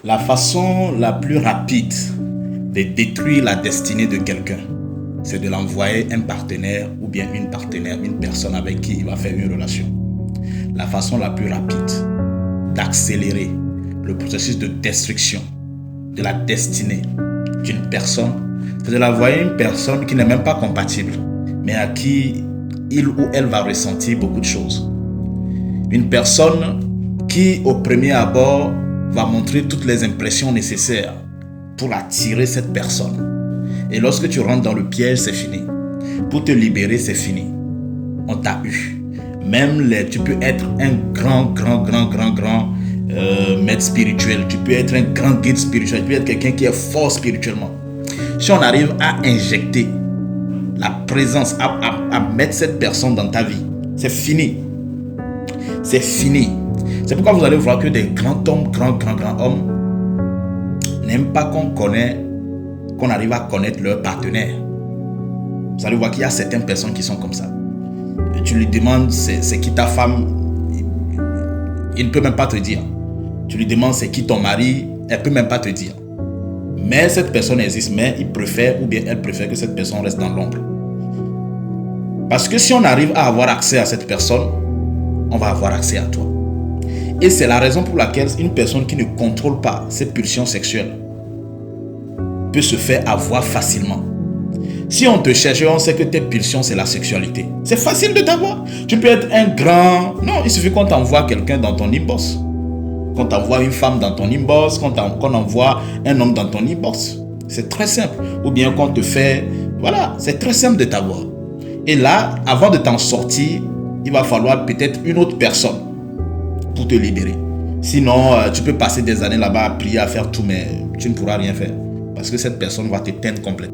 La façon la plus rapide de détruire la destinée de quelqu'un, c'est de l'envoyer un partenaire ou bien une partenaire, une personne avec qui il va faire une relation. La façon la plus rapide d'accélérer le processus de destruction de la destinée d'une personne, c'est de l'envoyer une personne qui n'est même pas compatible, mais à qui il ou elle va ressentir beaucoup de choses. Une personne qui, au premier abord, va montrer toutes les impressions nécessaires pour attirer cette personne. Et lorsque tu rentres dans le piège, c'est fini. Pour te libérer, c'est fini. On t'a eu. Tu peux être un grand maître spirituel. Tu peux être un grand guide spirituel. Tu peux être quelqu'un qui est fort spirituellement. Si on arrive à injecter la présence, à mettre cette personne dans ta vie, c'est fini. C'est fini. C'est pourquoi vous allez voir que des grands hommes, grands hommes n'aiment pas qu'on arrive à connaître leur partenaire. Vous allez voir qu'il y a certaines personnes qui sont comme ça. Et tu lui demandes c'est qui ta femme, il ne peut même pas te dire. Tu lui demandes c'est qui ton mari, elle ne peut même pas te dire. Mais cette personne existe, mais il préfère ou bien elle préfère que cette personne reste dans l'ombre. Parce que si on arrive à avoir accès à cette personne, on va avoir accès à toi. Et c'est la raison pour laquelle une personne qui ne contrôle pas ses pulsions sexuelles peut se faire avoir facilement. Si on te cherche, on sait que tes pulsions, c'est la sexualité. C'est facile de t'avoir. Tu peux être un grand... Non, il suffit qu'on t'envoie quelqu'un dans ton inbox. Qu'on t'envoie une femme dans ton inbox, qu'on envoie un homme dans ton inbox. C'est très simple. Ou bien qu'on te fait... Voilà, c'est très simple de t'avoir. Et là, avant de t'en sortir, il va falloir peut-être une autre personne pour te libérer. Sinon, tu peux passer des années là-bas à prier, à faire tout, mais tu ne pourras rien faire. Parce que cette personne va t'éteindre complètement.